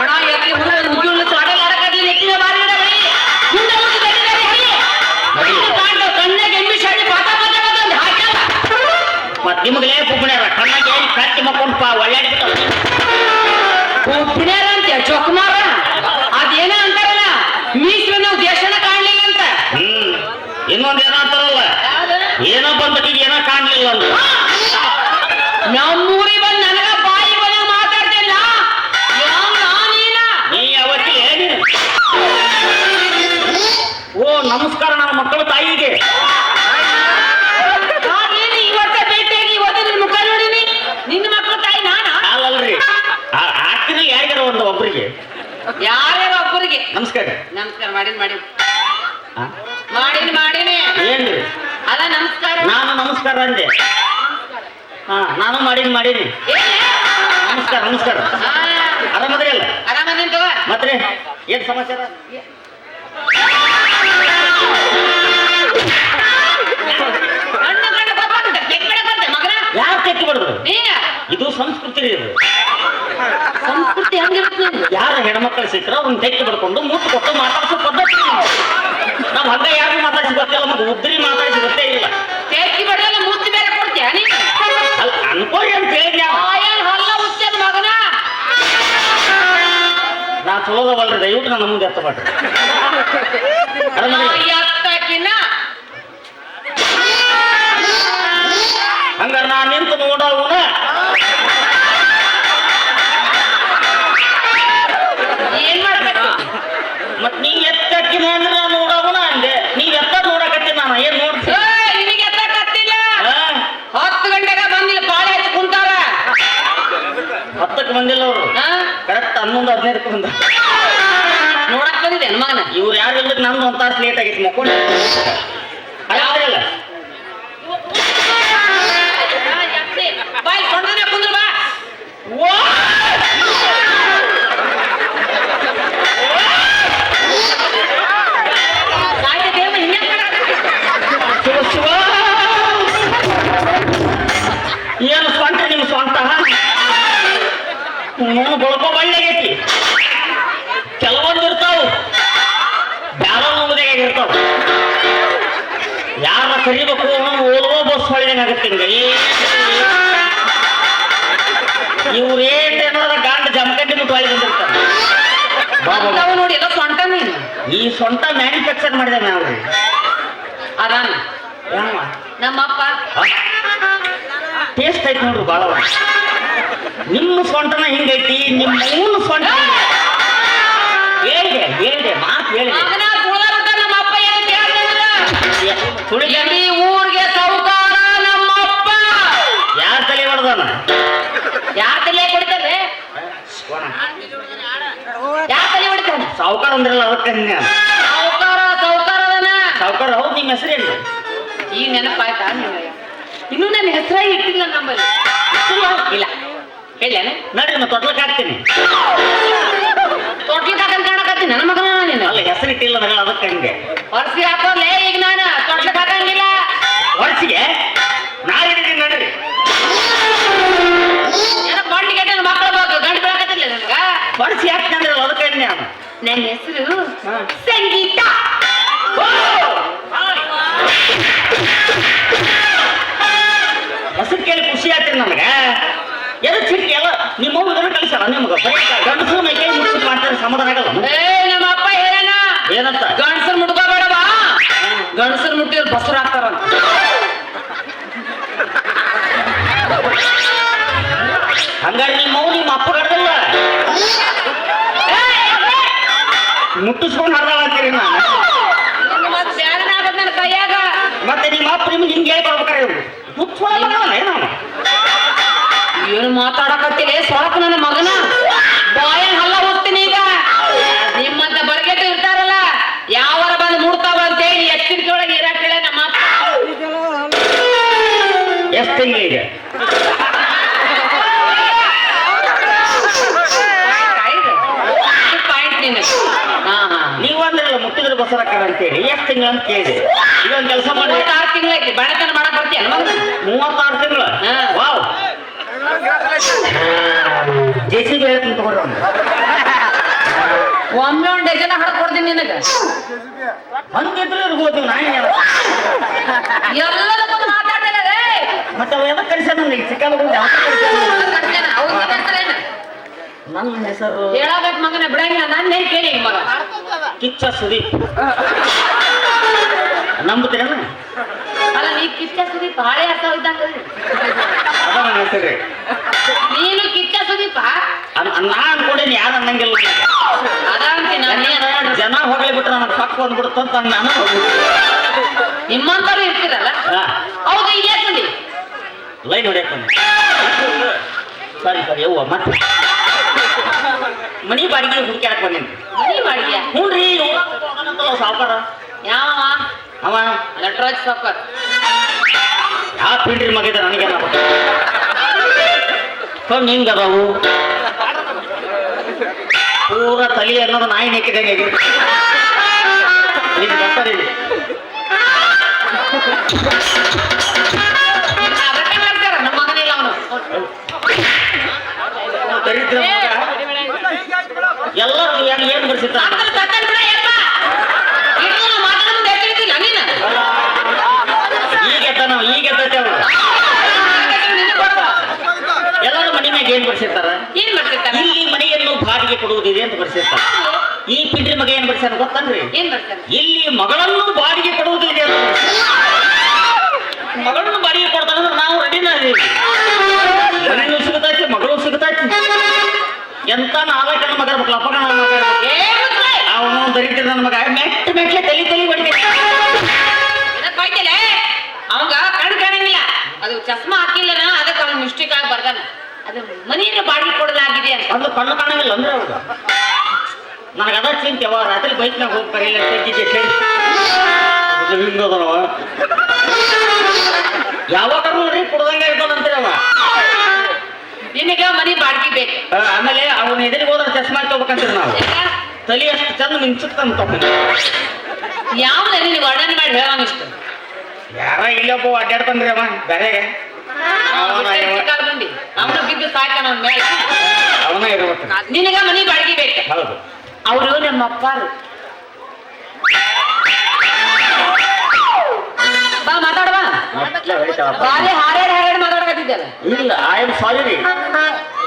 ಹಣ ಎತ್ತಿ ಮುಗಿಯುಳ್ಳ ತೊಡೆ ಲಡಕಡ್ಲಿ ನೆಕ್ಕಿನ ಬಾರಿ ಮುಂದೆ ಮುಗಿ ಕಣ್ಣಾಗ ಎಮ್ಮಿ ಶಾಡಿ ಪಾಠ ಮಾತಾಡೋದು ಹಾಕ್ಯಾವ ಮತ್ ನಿಮಗಲೇ ಪುಣ್ಯಾರ ಕಣ್ಣಾಗ ಏನ್ ಕಟ್ಟಿ ಮಕ್ಕೊಂಡ್ ಒಳ್ಳಾಡ್ಬಿಟ್ಟು ಪುಣ್ಯಾರ ಅಂತ ಚೊಕ್ಮಾರ ಅದೇನ ಅಂತಾರಲ್ಲ ಮೀಸಲು ನಾವು ದೇಶನ ಕಾಣ್ಲಿಲ್ಲ ಅಂತ ಇನ್ನೊಂದ್ ಏನೋ ಅಂತಾರಲ್ಲ ಏನೋ ಬಂದಟಿಗೆ ಏನೋ ಕಾಣ್ಲಿಲ್ಲ ಅಂತ ನಮ್ಮೂರಿ ಬಂದ್ ನನಗ ಬಾಯಿ ಬಂದ ಮಾತಾಡ್ತಿಲ್ಲ ನೀ ಯಾವತ್ತಿ ಓ ನಮಸ್ಕಾರ ನನ್ನ ಮಕ್ಕಳ ತಾಯಿಗೆ ಇವತ್ತ ಭೇಟಿಯಾಗಿ ಇವತ್ತು ನಿನ್ ಮುಖ ನೋಡಿನಿ ನಿನ್ನ ಮಕ್ಕಳ ತಾಯಿ ನಾನ ಅಲ್ಲಲ್ರಿ ಆಗ್ತೀನಿ ಯಾರಿಗಾರ ಒಂದು ಒಬ್ರಿಗೆ ಯಾರ್ಯಾರ ಒಬ್ಬರಿಗೆ ನಮಸ್ಕಾರ ನಮಸ್ಕಾರ ಮಾಡೀನಿ ಏನ್ರಿ ಅದ ನಮಸ್ಕಾರ ನಾನು ನಮಸ್ಕಾರ ಅಂದೆ ನಾನು ಮಾಡೀನಿ ನಮಸ್ಕಾರ ಆರಾಮದ್ರಿ ಅಲ್ಲ ಆರಾಮದೇನ್ ತಗೋ ಮತ್ತೆ ಏನ್ ಸಮಾಚಾರ ಯಾರು ತೆಕ್ಕಿ ಬಡದ್ರು ಇದು ಸಂಸ್ಕೃತಿ ಇದು ಸಂಸ್ಕೃತಿ ಹಂಗಿರುತ್ತೆ ಯಾರು ಹೆಣ್ಮಕ್ಳು ಸಿಕ್ಕರ ಅವ್ರನ್ನ ತೆಕ್ಕಿ ಬಡ್ಕೊಂಡು ಮೂಟ್ಟು ಕೊಟ್ಟು ಮಾತಾಡ್ಸೋ ಪದ್ಧತಿ ನಾವ್ ಹಂಗ ಯಾರು ಮಾತಾಡಿಸಿ ಗೊತ್ತಿಲ್ಲ ನಮ್ಗೆ ಉದ್ರಿ ಮಾತಾಡಿಸಿ ಗೊತ್ತೇ ಇಲ್ಲ ತೆಕ್ಕಿ ಬಡಲ್ಲ ಮುತ್ತಿ ಬೇರೆ ಕೊಡ್ತೀಯ ಅನ್ಕೊಳ್ಳಿ ಅಂತ ಹೇಳಿದ್ಯಾ ಹೊಲ್ಲ ಹುಚ್ಚದ ಮಗನ ನಾ ಚಲೋದವಲ್ರಿ ದಯವಿಟ್ಟು ನಾನು ಮುಂದೆ ಎತ್ತ ಮಾಡ್ರಿ ಎತ್ತಕಿನ ಹಂಗಾರ ನಾ ನಿಂತು ನೋಡೋಣ ಏನ್ ಮಾಡ್ಬೇಕು ಮತ್ ನೀ ಎತ್ತಕ್ಕಿನ ಅಂದ್ರೆ ನಾ ನೋಡೋಣ ಅಂದೆ ನೀವ್ ಎತ್ತ ನೋಡಕತ್ತೀನಿ ನಾನು ಏನ್ ನೋಡ್ತೀನಿ ನಿನಗೆ ಎತ್ತಕತ್ತಿಲ್ಲ 10 ಗಂಟೆಗೆ ಬಂದಿಲ್ಲ ಪಾಳೆ ಹಚ್ಚಿ ಕುಂತಾರ 10ಕ್ಕೆ ಬಂದಿಲ್ಲ ಅವರು ಕರೆಕ್ಟ್ 11:15 ಬಂದ ನೋಡಕ್ ಬಂದಿದೆ ಮಗನ ಇವ್ರು ಯಾರು ಇಲ್ಲದ ನಂದು ಒಂದ್ ತಾಸು ಲೇಟ್ ಆಗೈತಿ ಮಕ್ಕೊಂಡು ಯಾವ್ದಿಲ್ಲ ಬಾಯ್ ಕೊಂಡ್ರೆ ಕುಂದ್ರ ಬಾ ಏನು ಸ್ವಂತ ನಿಮ್ ಸ್ವಂತ ಏನು ಬಳಕೋ ಬಳ್ಳಾಗೈತಿ ಕೆಲವೊಂದು ಇರ್ತಾವ ಬ್ಯಾರ ಮುಗ್ದಾಗಿರ್ತಾವ ಯಾರ ಕರಿಬೇಕು ಓಲ್ವೋ ಬಸ್ ಹೊಳಿದಂಗ ಆಗತ್ತೆ ಹಿಂಗ ಇವ್ರು ಏನಾರ ಗಾಂಡ ಜಮಕಂಡಿ ಮುಟ್ಟು ಹೊಳಿ ಬಂದಿರ್ತಾರೆ ನೋಡಿ ಎಲ್ಲ ಸೊಂಟ ನೀನು ಈ ಸೊಂಟ ಮ್ಯಾನುಫ್ಯಾಕ್ಚರ್ ಮಾಡಿದೆ ನಾವು ಅದಾನ ನಮ್ಮಪ್ಪ ಟೇಸ್ಟ್ ಐತಿ ನೋಡ್ರಿ ಬಾಳ ನಿಮ್ಮ ಸೊಂಟನ ಹಿಂಗೈತಿ ನಿಮ್ಮ ಸೊಂಟ ಹೇಳಿದೆ ಮಾತು ಹೇಳಿದೆ ನಮ್ಮಪ್ಪ ಸುಳಿಗಂಡಿ ಊರಿಗೆ ಸೌಕಾರ ನಮ್ಮಪ್ಪ ಯಾರ ತಲೆ ಹೊಡೆದಾನ ಯಾರ ತಲೆ ಕೊಡ್ತಾರೆ ಯಾರ ತಲೆ ಹೊಡಿತಾನೆ ಸಾವುಕಾರ ಅಂದ್ರಲ್ಲ ಅದಕ್ಕೆ ಸೌಕಾರದನ ಸಾವುಕಾರ ಹೌದು ನಿಮ್ಮ ಹೆಸರೇನು ಈಗ ನೆನಪಾಯ್ತಾ ಇನ್ನೂ ನನ್ನ ಹೆಸರಾಗಿ ಇಟ್ಟಿಲ್ಲ ನಮ್ಮಲ್ಲಿ ಇಲ್ಲ ಹೇಳೇನ ನೋಡ್ರಿ ನಾನು ತೊಟ್ಲಕ್ಕೆ ಹಾಕ್ತೀನಿ ತೊಟ್ಲಕ್ಕೆ ಹಾಕಂತ ಕಾಣಕತ್ತೀನಿ ನನ್ನ ಮಗನ ನೀನು ಅಲ್ಲ ಹೆಸರಿಟ್ಟಿಲ್ಲ ನನಗೆ ಅದಕ್ಕೆ ಹಂಗೆ ಹೊರಸಿ ಹಾಕೋರ್ಲೇ ಈಗ ನಾನು ತೊಟ್ಲಕ್ಕೆ ಹಾಕಂಗಿಲ್ಲ ವರ್ಷಿಗೆ ನಾ ಹಿಡಿದೀನಿ ನೋಡ್ರಿ ಏನೋ ಬಂಡಿ ಗಂಟೆ ಮಕ್ಕಳ ಬಗ್ಗೆ ಗಂಟು ಬೆಳಕತ್ತಿಲ್ಲ ನನಗ ವರ್ಷಿ ಹಾಕ್ತೀನಿ ಅಂದ್ರೆ ಅದಕ್ಕೆ ಹಂಗೆ ನನ್ನ ಹೆಸರು ಸಂಗೀತ ಹೆಸರು ಕೇಳಿ ಖುಷಿ ಆಗ್ತದೆ ನನಗೆ ಎದು ಚಿಕ್ಕ ಎಲ್ಲ ನಿಮ್ಮ ಇದನ್ನು ಕಲಿಸಲ್ಲ ನಿಮ್ಗೆ ಗಂಡಸರು ಮೈ ಕೈ ಮುಟ್ಬಿಟ್ಟು ಮಾಡ್ತಾರೆ ಸಮಾಧಾನ ಆಗಲ್ಲ ನಮ್ಮ ಅಪ್ಪ ಹೇಳಣ ಏನಂತ ಗಂಡಸರು ಮುಟ್ಕೋಬೇಡವಾ ಗಂಡಸರು ಮುಟ್ಟಿದ್ರೆ ಬಸರು ಹಾಕ್ತಾರಂತ ಹಂಗಾರೆ ನಿಮ್ಮ ಅಪ್ಪ ಕಡ್ದಿಲ್ಲ ಮುಟ್ಟಿಸ್ಕೊಂಡು ಹರ್ದಾಳ ಅಂತೀರಿ ನಾನು ನನ್ನ ಕೈಯಾಗ ಮತ್ತೆ ನಿಮ್ಮ ಅಪ್ಪ ನಿಮ್ಗೆ ಹಿಂಗೆ ಹೇಳ್ಕೊಡ್ಬೇಕಾರೆ ನಾನು ಏನು ಮಾತಾಡಕತ್ತಿಲ್ಲ ಸೊಳಕ ನನ್ನ ಮಗನ ಬಾಯನ್ ಹಲ್ಲ ಹೋಗ್ತೀನಿ ಈಗ ನಿಮ್ಮಂತ ಬರ್ಗೆಟ್ಟು ಇರ್ತಾರಲ್ಲ ಯಾವರ ಬಂದು ಮುಡ್ತಾವ ಅಂತೇಳಿ ಎತ್ತಿನ ಒಳಗೆ ಇರಾಕಿಲ್ಲ ನಮ್ಮ ಅಪ್ಪ ಎಷ್ಟು ತಿಂಗಳಿಗೆ ಪಾಯಿಂಟ್ ನೀನು ನೀವು ಅಂದ್ರಲ್ಲ ಮುಟ್ಟಿದ್ರೆ ಬಸರ ಕಡೆ ಅಂತೇಳಿ ಎಷ್ಟು ತಿಂಗಳು ಅಂತ ಕೇಳಿದೆ ಇದೊಂದು ಕೆಲಸ ಮಾಡಿ 6 ತಿಂಗಳೈತಿ ಬಡತನ ಮಾಡಕ್ ಬರ್ತೀಯ 36 ತಿಂಗಳು ವಾವ್ JCB ಹೇಳ್ತೀನಿ ತಗೋರಿ ಒಮ್ಮೆ ಒಂದ್ ಡಜನ್ ಹಡ ಕೊಡ್ತೀನಿ ನಿನಗ ಹಂಗಿದ್ರೆ ಇರ್ಬೋದು ನಾನು ಎಲ್ಲದಕ್ಕೂ ಮಾತಾಡ್ತಿಲ್ಲ ಮತ್ತೆ ಅವ ಎದಕ್ಕೆ ಕಳಿಸ ನನಗೆ ಚಿಕ್ಕಲ್ಲ ನನ್ನ ಹೆಸರು ಹೇಳಬೇಕು ಮಗನ ಬಿಡಂಗಿಲ್ಲ ನನ್ನ ಹೇಳಿ ಕೇಳಿ ಮಗ ಕಿಚ್ಚ ಸುದೀಪ್ ನಂಬುತ್ತೀರ ಅಲ್ಲ ನೀ ಕಿಚ್ಚ ಸುದೀಪ್ ಹಾಳೆ ಅರ್ಥ ಇದ್ದಂಗ ಅದ ನನ್ನ ಹೆಸರು ನೀನು ಕಿಚ್ಚ ಸುದೀಪ ನಾ ಅನ್ಕೊಂಡೇನಿ ಯಾರು ಅನ್ನಂಗಿಲ್ಲ ಅದಂತೀನಿ ಜನ ಹೋಗ್ಲಿ ಬಿಟ್ರೆ ನನಗೆ ಪಕ್ಕ ಬಂದ್ಬಿಡುತ್ತಂತ ನಾನು ನಿಮ್ಮಂತವ್ರು ಇರ್ತೀರಲ್ಲ ಹೌದು ಈಗ ಯಾಕಂಡಿ ಲೈನ್ ಹೊಡ್ಯಾಕ ಸಾರಿ ಸರಿ ಯವ್ವ ಮತ್ತೆ ಮನಿ ಬಾಡಿಗೆ ಹುಡುಕ್ಯಾಕ ಬಂದೇನಿ ಮನಿ ಮಾಡಿದ್ಯಾ ಹ್ಞೂ ರೀ ಸಾವುಕಾರ ಯಾವ ಅವ ನಟರಾಜ್ ಸಾವ್ಕಾರ್ ಯಾವ ಪಿಂಡ್ರಿ ಮಗಿದ ನನಗೆ ಕಣ್ಣು ಹಿಂಗ ಅದಾವು ಪೂರ ತಲಿ ಅನ್ನೋದು ನಾಯಿ ನೆಕ್ಕಿದಂಗೆ ಈಗ ಬರ್ತಾರೆ ಅದಕ್ಕೆ ಮಾಡ್ತಾರ ನಮ್ಮ ಮಗನಿಲ್ಲ ಅವನು ದರಿದ್ರ ಎಲ್ಲರೂ ಏನು ಬರ್ಸಿರ್ತಾರೆ ಈಗ ಎದ್ದಾನ ಈಗ ಎದ್ದೈತೆ ಅವರು ಎಲ್ಲರೂ ಮನೆ ಮ್ಯಾಗ ಏನ್ ಬರ್ಸಿರ್ತಾರ ಏನ್ ಮಾಡ್ತಿರ್ತಾರ ಇಲ್ಲಿ ಮನೆಯನ್ನು ಬಾಡಿಗೆ ಕೊಡುವುದಿದೆ ಅಂತ ಬರ್ಸಿರ್ತಾರ ಈ ಪಿಂಡ್ರಿ ಮಗ ಏನ್ ಬರ್ಸ್ಯಾರ ಗೊತ್ತನ್ರಿ ಏನ್ ಬರ್ತಾರ ಇಲ್ಲಿ ಮಗಳನ್ನು ಬಾಡಿಗೆ ಕೊಡುವುದಿದೆ ಅಂತ ಮಗಳನ್ನು ಬಾಡಿಗೆ ಕೊಡ್ತಾರ ನಾವು ರೆಡಿನ ಮನೆಯೂ ಸಿಗುತ್ತೈತಿ ಮಗಳು ಸಿಗುತ್ತೈತಿ ಎಂತ ನಾಲ್ಕನ ಮಗ ಇರ್ಬೇಕಲ್ಲ ಅಪ್ಪಗ ನನ್ನ ಮಗ ಅವನು ದರಿದ್ರ ನನ್ನ ಮಗ ಮೆಟ್ಲೆ ತಲಿ ಹೊಡಿಬೇಕು ಅವಂಗ ಕಣ್ ಕಾಣಂಗಿಲ್ಲ ಅದು ಚಸ್ಮಾ ಹಾಕಿಲ್ಲನ ಅದಕ್ಕೆ ಅವ್ನ ಮಿಸ್ಟೇಕ್ ಆಗಿ ಬರ್ದಾನ ಅದು ಮನೆಯನ್ನ ಬಾಡಿಗೆ ಕೊಡಲಾಗಿದೆ ಅಂತ ಅದು ಕಣ್ಣು ಕಾಣಂಗಿಲ್ಲ ಅಂದ್ರೆ ಅವಾಗ ನನಗೆ ಅದ ಚಿಂತೆ ಅವ ರಾತ್ರಿ ಬೈಕ್ನಾಗ ಹೋಗ್ತಾರೆ ಇಲ್ಲ ತೆಗಿಗೆ ಕೇಳಿ ಹಿಂಗದವ ಯಾವಾಗ ನೋಡ್ರಿ ಕುಡ್ದಂಗ ಇರ್ತಾನಂತೀರ ಅವ ನಿನಗೆ ಮನಿ ಬಾಡಿಗೆ ಬೇಕು ಆಮೇಲೆ ಅವನ ಎದುರಿಗೆ ಹೋದ್ರೆ ಚಸ್ಮಾ ತಗೋಬೇಕಂತೀರಿ ನಾವು ತಲೆ ಅಷ್ಟು ಚಂದ ಮಿಂಚುತ್ತಂತ ಯಾವ ನೀವು ವರ್ಣನೆ ಮಾಡಿ ಹೇಳೋಣ ಇಷ್ಟ ಯಾರ ಇಲ್ಲೊಬ್ಬ ಅಡ್ಡಾಡ್ತಾನ್ರಿ ಅವ ಬೇರೆಗೆ ಅವನು ಬಿದ್ದು ಸಾಯ್ತಾನ ಅವನ ಮೇಲೆ ಅವನ ಇರ್ಬೇಕು ನಿನಗ ಮನಿ ಬಾಡಿಗೆ ಬೇಕು ಹೌದು ಅವರು ನಮ್ಮ ಅಪ್ಪಾರು ಬಾ ಮಾತಾಡವಾ ಬಾರಿ ಹಾರೇಡ್ ಮಾತಾಡಕತ್ತಿದ್ದಲ್ಲ ಇಲ್ಲ ಐ ಆಮ್ ಸಾರಿ ರೀ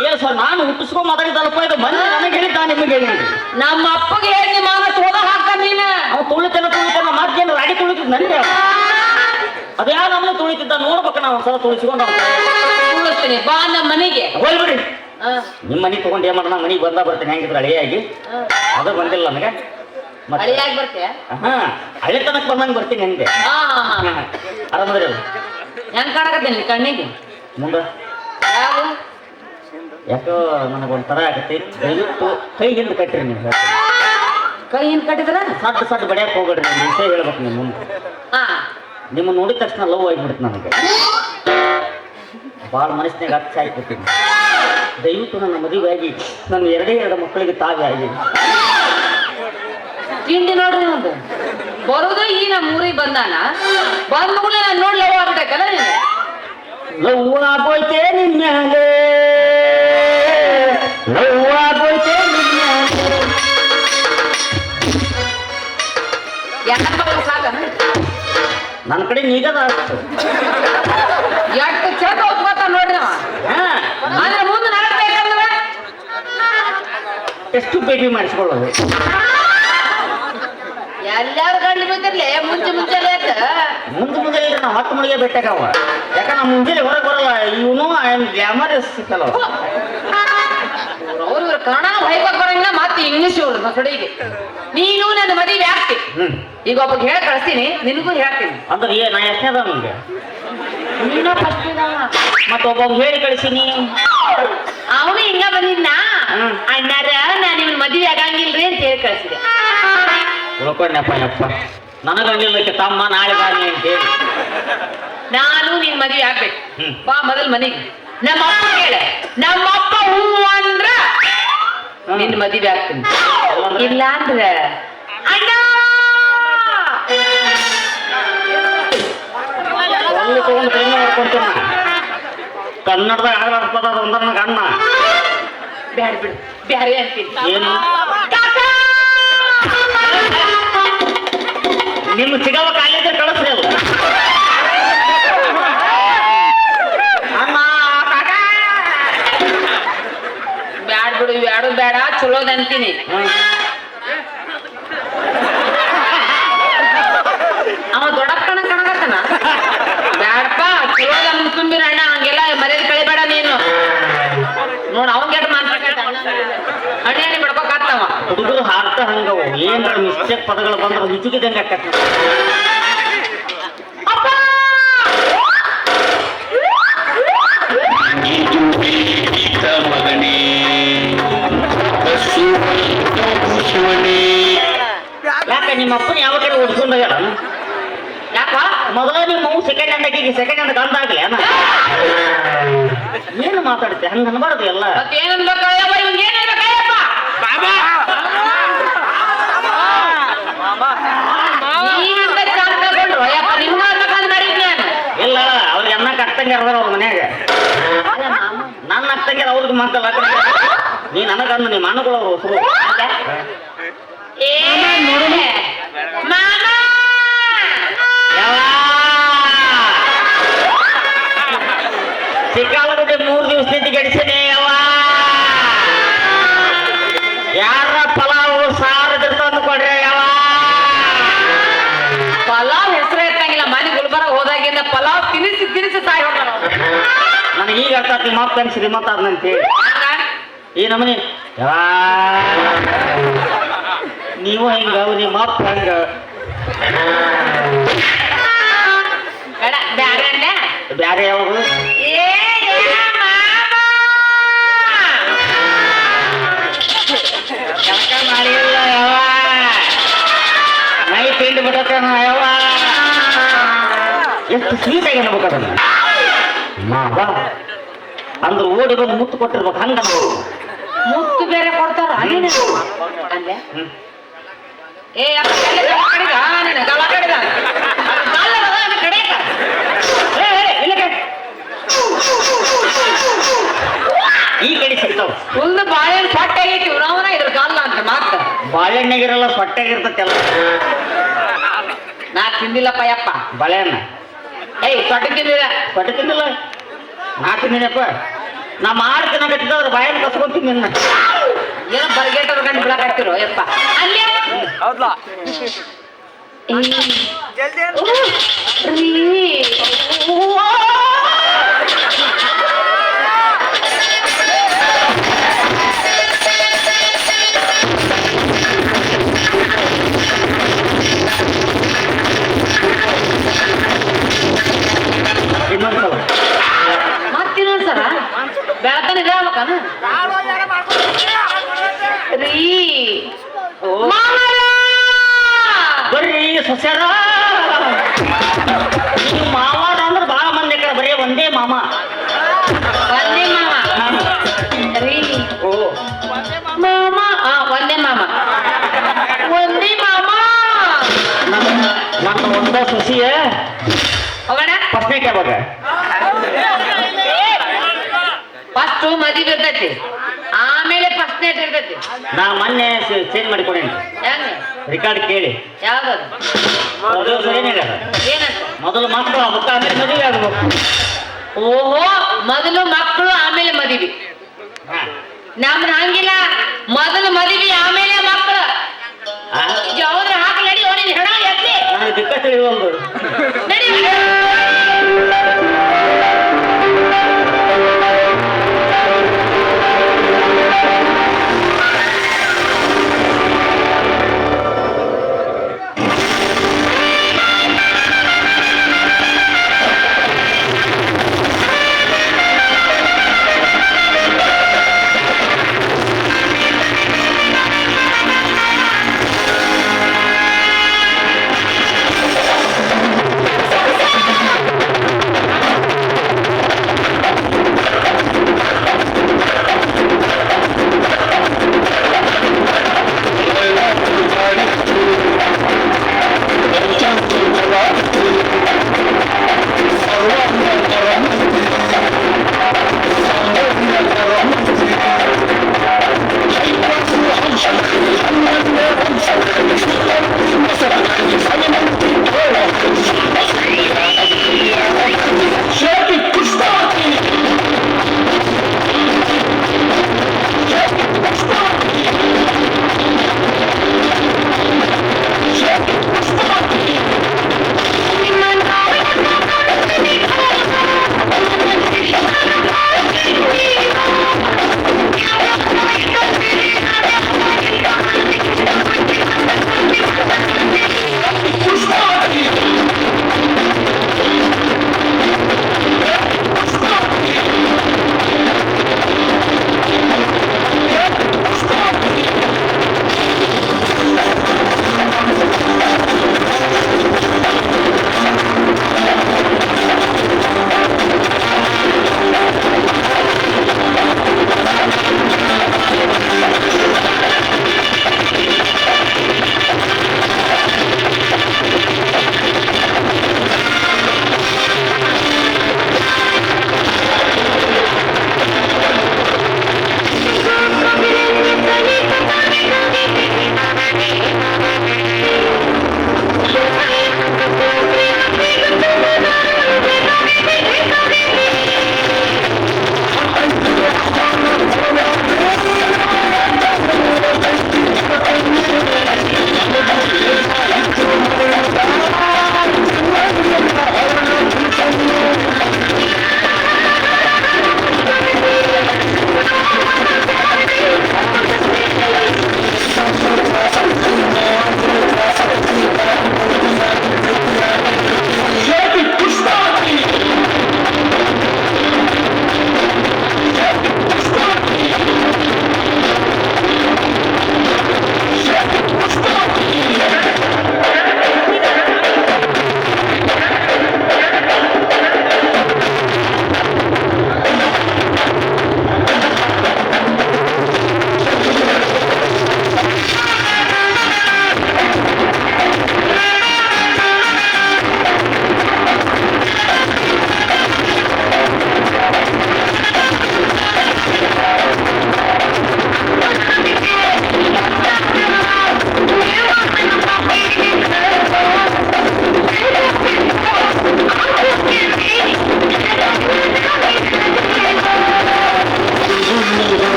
ಇಲ್ಲ ಸರ್ ನಾನು ಹುಟ್ಟಿಸ್ಕೊಂಡ್ ಮಾತಾಡಿದ್ದಲ್ಲಪ್ಪ ಇದು ಬಂದು ನನಗೆ ಹೇಳಿದ್ದ ನಿಮಗೆ ಹೇಳಿದ್ರಿ ನಮ್ಮ ಅಪ್ಪಗೆ ಹೇಳಿ ಮಾನ ತೋದ ಹಾಕ ನೀನ ಅವ ತುಳಿತನ ಮಾತೇನು ರಾಡಿ ತುಳಿತಿದ್ ನನಗೆ ಅದ್ಯಾ ನಮ್ಮನೆ ತುಳಿತಿದ್ದ ನೋಡ್ಬೇಕು ನಾವು ಒಂದ್ಸಲ ತುಳಿಸ್ಕೊಂಡು ತುಳಿಸ್ತೀನಿ ಬಾ ನಮ್ಮ ಮನೆಗೆ ಹೋಗ್ಬಿಡಿ ನಿಮ್ಮ ಮನೆ ತಗೊಂಡು ಏನ್ ಮಾಡೋಣ ಮನೆಗೆ ಬಂದ ಬರ್ತೀನಿ ಹೆಂಗಿದ್ರೆ ಹಳೆಯಾಗಿ ಅದು ಬಂದಿಲ್ಲ ನನಗೆ ಹಳಿಯಾಗಿ ಬರ್ತೆ ಹಾ ಹಳೆ ತನಕ ಬಂದಂಗೆ ಬರ್ತೀನಿ ಹೆಂಗೆ ಆರಾಮದ್ರಿ ಹೆಂಗ್ ಕಾಣಕತ್ತೀನಿ ಕಣ್ಣಿಗೆ ಮುಂದೆ ಯಾವ ಯಾಕೋ ನನಗೊಂಥರ ಆಗತ್ತೆ ದಯವಿಟ್ಟು ಕೈ ಹಿಂದೆ ಕಟ್ಟಿರಿ ನೀವು ಕೈ ಹಿಂದ್ ಕಟ್ಟಿದ್ರ ಸಡ್ಡು ಬಡಿಯಕ್ಕೆ ಹೋಗ್ಬೇಡ್ರಿ ನಾನು ವಿಷಯ ಹೇಳ್ಬೇಕು ನಿಮ್ಮ ಮುಂದೆ ನಿಮ್ಮ ನೋಡಿದ ತಕ್ಷಣ ಲವ್ ಆಗಿಬಿಡುತ್ತೆ ನನಗೆ ಭಾಳ ಮನಸ್ಸಿನಾಗ ಹಚ್ಚ ಆಗಿಬಿಡ್ತೀನಿ ದಯವಿಟ್ಟು ನನ್ನ ಮದುವೆ ಆಗಿ ನನ್ನ ಎರಡು ಮಕ್ಕಳಿಗೆ ತಾವೇ ಆಗಿ ತಿಂಡಿ ನೋಡ್ರಿ ಒಂದು ಬರೋದು ಈ ನಮ್ಮ ಊರಿಗೆ ಬಂದಾನ ಬಂದ ಕೂಡ ನಾನು ನೋಡಿ ಲವ್ ಆಗ್ಬೇಕಲ್ಲ ನೀನು ಲವ್ ಆಗೋಯ್ತೆ ನಿನ್ಮ್ಯಾಲೆ ಲವ್ ಆಗೋಯ್ತೆ ನಿನ್ಮ್ಯಾಲೆ ಯಾಕಂದ್ರೆ ಸಾಕ ನನ್ನ ಕಡೆ ನೀಗದ ಅಷ್ಟು ಎಷ್ಟು ಚಂದ ಒಪ್ಕೋತ ನೋಡ್ರಿ ಅವ ಆದ್ರೆ ಮುಂದೆ ನಡಬೇಕಂದ್ರೆ ಎಷ್ಟು ಬೇಬಿ ಮಾಡಿಸ್ಕೊಳ್ಳೋದು ಎಲ್ಲಾರು ಗಂಡು ಬೇಕರ್ಲಿ ಮುಂಚೆ ಮುಂದೆ ನಾವು 10 ಮಳಿಗೆ ಬೆಟ್ಟಾಗವ ಯಾಕಂದ್ರೆ ನಮ್ಮ ಮುಂಜಾನೆ ಹೊರಗೆ ಬರಲ್ಲ ಇವನು ಐ ಆಮ್ ಗ್ಲಾಮರಸ್ ಸಿಕ್ಕಲ್ಲ ಅವ್ರು ಕನ್ನಡ ಭಯಪಕ್ ಬರಂಗಿಲ್ಲ ಮತ್ತೆ ಇಂಗ್ಲಿಷ್ ಇವ್ರು ಕಡೆಗೆ ನೀನು ನನ್ನ ಮದುವೆ ಆಗ್ತಿ ಈಗ ಒಬ್ಬಗೆ ಹೇಳಿ ಕಳಿಸ್ತೀನಿ ನಿನಗೂ ಹೇಳ್ತೀನಿ ಅಂದ್ರೆ ನಾ ಎಷ್ಟನೇದ ನಿಂಗೆ ನೀನು ಫಸ್ಟ್ ಮತ್ತೊಬ್ಬ ಹೇಳಿ ಕಳಿಸೀನಿ ಅವನು ಹಿಂಗ ಬಂದಿದ್ನ ಅಣ್ಣಾರ ನಾನು ಇವನ್ ಮದುವೆ ಆಗಂಗಿಲ್ರಿ ಅಂತ ಹೇಳಿ ಕಳಿಸಿದೆ ಉಳ್ಕೊಂಡಪ್ಪ ಯಪ್ಪ ನನಗಂಗಿಲ್ಲಕ್ಕೆ ತಮ್ಮ ನಾಳೆ ಬಾರಿ ಅಂತ ಹೇಳಿ ನಾನು ನಿನ್ ಮದುವೆ ಆಗ್ಬೇಕು ಬಾ ಮೊದಲ್ ಮನೆಗೆ ನಮ್ಮ ಅಪ್ಪ ಕೇಳ ನಮ್ಮ ಅಪ್ಪ ಹೂ ಅಂದ್ರ ನಿನ್ ಮದುವೆ ಆಗ್ತೀನಿ ಇಲ್ಲ ಅಂದ್ರ ಅಣ್ಣ ಅಲ್ಲಿ ತಗೊಂಡು ಕೈನ ಮಾಡ್ಕೊಂತೀನಿ ಕನ್ನಡದಾಗ ಆಗಲಾಡ್ತದ ಅಂದ್ರೆ ನನಗೆ ಅಣ್ಣ ಬ್ಯಾಡ ಬಿಡು ಬ್ಯಾರೆ ಅಂತೀನಿ ಏನು ಕಾಕ ನಿಮ್ಮ ಸಿಗವ ಕಾಲೇಜ್ ಕಳಿಸ್ರಿ ಅದು ಅಮ್ಮ ಕಾಕ ಬ್ಯಾಡ್ ಬಿಡು ಬ್ಯಾಡು ಬೇಡ ಚಲೋದ್ ಅಂತೀನಿ ಅವ ದೊಡ್ಡಪ್ಪನ ಕಣಗತ್ತನ ಬ್ಯಾಡಪ್ಪ ಚಲೋದ ತುಂಬಿರ ಅಣ್ಣ ಹಂಗೆಲ್ಲ ಮರ್ಯಾದೆ ಕಳಿಬೇಡ ನೀನು ನೋಡ ಅವಂಗ ಎಟ್ ಮಾತಾಡ್ತ ಅಣ್ಣ ಬಿಡ್ಬೇಕಾಗ್ತವ ಹುಡುಗರು ಹಾಡ್ತಾ ಹಂಗವು ಏನಾರ ಮಿಸ್ಟೇಕ್ ಪದಗಳು ಬಂದ್ರೆ ಹಿಚುಕಿದಂಗೆ ಆಕತ್ತ ಯಾಕೆ ನಿಮ್ಮ ಅಪ್ಪನ ಯಾವ ಕಡೆ ಓಡಿಸ್ಕೊಂಡಾಗ ಯಾಕ ಮೊದಲ ನಿಮ್ಮ ಮಗು ಸೆಕೆಂಡ್ ಹ್ಯಾಂಡ್ ಆಗಿ ಸೆಕೆಂಡ್ ಹ್ಯಾಂಡ್ ಗಂದಾಗ್ಲಿ ಅಣ್ಣ ಏನು ಮಾತಾಡುತ್ತೆ ಹಂಗ ಅನ್ಬಾರ್ದು ಎಲ್ಲ ಮತ್ತೇನನ್ಬೇಕಯ್ಯಪ್ಪ ಇವಂಗ ಏನಿರ್ಬೇಕಾಯಪ್ಪ ನೀನಿಂದ ಚಾನ್ಸ್ ತಗೊಂಡ್ರು ಅಯ್ಯಪ್ಪ ನಿಮ್ಗ ಅನ್ಬೇಕಂದ್ ಮಾಡಿದ್ನಿ ನಾನು ಇಲ್ಲ ಅವ್ರಿಗೆ ಅನ್ನ ಕಟ್ಟಂಗೆ ಅರ್ದಾರ ಅವ್ರ ಮನ್ಯಾಗ ನನ್ನ ಅಕ್ಕಂಗೆ ಅವ್ರಿಗೆ ಮಾತಲ್ಲ ನೀ ನನಗಂದು ನಿಮ್ಮ ಅಣ್ಣಗಳು ಅವ್ರು ಹೊಸರು ಏ ಮಾಮ ಸಿಕ್ಕಾಲಗುಡ್ಡೆ 3 ದಿವಸದಿಂದ ಗಡಿಸಿದೆ ಯವ್ವ ಯಾರ ಪಲಾವು ಸಾರದ್ರ ತಂದು ಕೊಡ್ರಿ ಯವ್ವ ಪಲಾವ್ ಹೆಸರು ಎತ್ತಂಗಿಲ್ಲ ಮನೆ ಗುಲ್ಬರ್ಗ ಹೋದಾಗಿಂದ ಪಲಾವ್ ತಿನಿಸಿ ತಿನಿಸಿ ಸಾಯಿ ಹೋಗ್ತಾರ ನನಗೆ ಈಗ ಅರ್ಥ ಆಗ್ತಿ ಮಾತು ಶ್ರೀಮಂತ ಆದ್ನಂತೇಳಿ ಈ ನಮನಿ ನೀವು ಹೆಂಗ ನಿಮ್ಮ ಅಪ್ಪ ಹೆಂಗ ಬೇಡ ಬ್ಯಾಡ ಅಂದೆ ಬ್ಯಾರೆ ಯಾವಾಗ ಕೆಲಸ ಮಾಡಿಲ್ಲ ಯಾವ ಮೈ ತಿಂಡಿ ಬಿಡತ್ತ ಯಾವ ಎಷ್ಟು ಸ್ವೀಟ್ ಆಗಿ ಅನ್ಬೇಕದನ್ನ ಅಂದ್ರೆ ಓಡಿ ಬಂದು ಮುತ್ತು ಕೊಟ್ಟಿರ್ಬೇಕು ಹಂಗ ಮುತ್ತು ಬೇರೆ ಕೊಡ್ತಾರ ಅಂದೆ ಏ ಅಪ್ಪ ಕಡಿದ ನೀನು ಗಲ ಕಡಿದ ಈ ಕಡೆ ಸಿಗ್ತಾವ ಫುಲ್ ಬಾಳೆಹಣ್ಣು ಸೊಟ್ಟೆ ಆಗೈತಿ ಅವನ ಇದ್ರ ಕಾಲ ಅಂತ ಮಾತ ಬಾಳೆಹಣ್ಣಿಗಿರಲ್ಲ ಸೊಟ್ಟೆಗಿರ್ತೈತೆಲ್ಲ ನಾ ತಿಂದಿಲ್ಲಪ್ಪ ಯಪ್ಪ ಬಾಳೆಹಣ್ಣ ಏಯ್ ಸೊಟ್ಟೆ ತಿಂದಿಲ್ಲ ಸೊಟ್ಟೆ ತಿಂದಿಲ್ಲ ನಾ ತಿಂದಿನಪ್ಪ ನಾ ಮಾಡಿ ತಿನ್ನಕತ್ತಿದ್ರೆ ಬಾಳೆಹಣ್ಣು ಕಸ್ಕೊಂತೀನಿ ನಿನ್ನ ಏನೋ ಬರ್ಗೇಟರ್ ಗಂಟು ಬಿಡಕಾಗ್ತಿರೋ ಯಪ್ಪ ಅಲ್ಲಿ ಹೌದಾ ಮತ್ತಿನ್ನೊಂದು ಸರ ಬೆಳತನ ಇದೆ ಆಗ್ಬೇಕನ ರೀ ಬರ್ರಿ ಸೊಸ್ಯಾರ ನೀವು ಮಾವಾರ ಅಂದ್ರೆ ಭಾಳ ಮಂದಿ ಕಡೆ ಬರೀ ಒಂದೇ ಮಾಮ ಒಂದೇ ಮಾಮ ರೀ ಓ ಮಾಮ ಒಂದೇ ಮಾಮ ಒಂದೇ ಮಾಮ ನನ್ನ ಒಂದ ಸೊಸಿಯ ಹೋಗೋಣ ಫಸ್ಟ್ನೇ ಯಾವಾಗ ಫಸ್ಟ್ ಮದುವೆ ಇರ್ತೈತಿ ಆಮೇಲೆ ಫಸ್ಟ್ ನೇಟ್ ಇರ್ತೈತಿ ನಾ ಮೊನ್ನೆ ಚೇಂಜ್ ಮಾಡಿ ಕೊಡೇನಿ ಹೆಂಗ ರಿಕಾರ್ಡ್ ಕೇಳಿ ಯಾವ್ದದು ಅದು ಏನಾಗದ ಏನಂತ ಮೊದಲು ಮಕ್ಕಳು ಅದಕ್ಕೆ ಆಮೇಲೆ ಮದುವೆ ಆಗ್ಬೇಕು ಓಹೋ ಮೊದಲು ಮಕ್ಕಳು ಆಮೇಲೆ ಮದುವೆ ನಮ್ದು ಹಂಗಿಲ್ಲ ಮೊದಲು ಮದುವೆ ಆಮೇಲೆ ಮಕ್ಕಳು ಯಾವ್ದ್ರ ಹಾಕಿ ನಡಿ ಓಡಿ ಹೆಣ ಎತ್ತಿ ನನಗೆ ದಿಕ್ಕ ತಿಳಿಯುವಲ್ದು ನಡಿ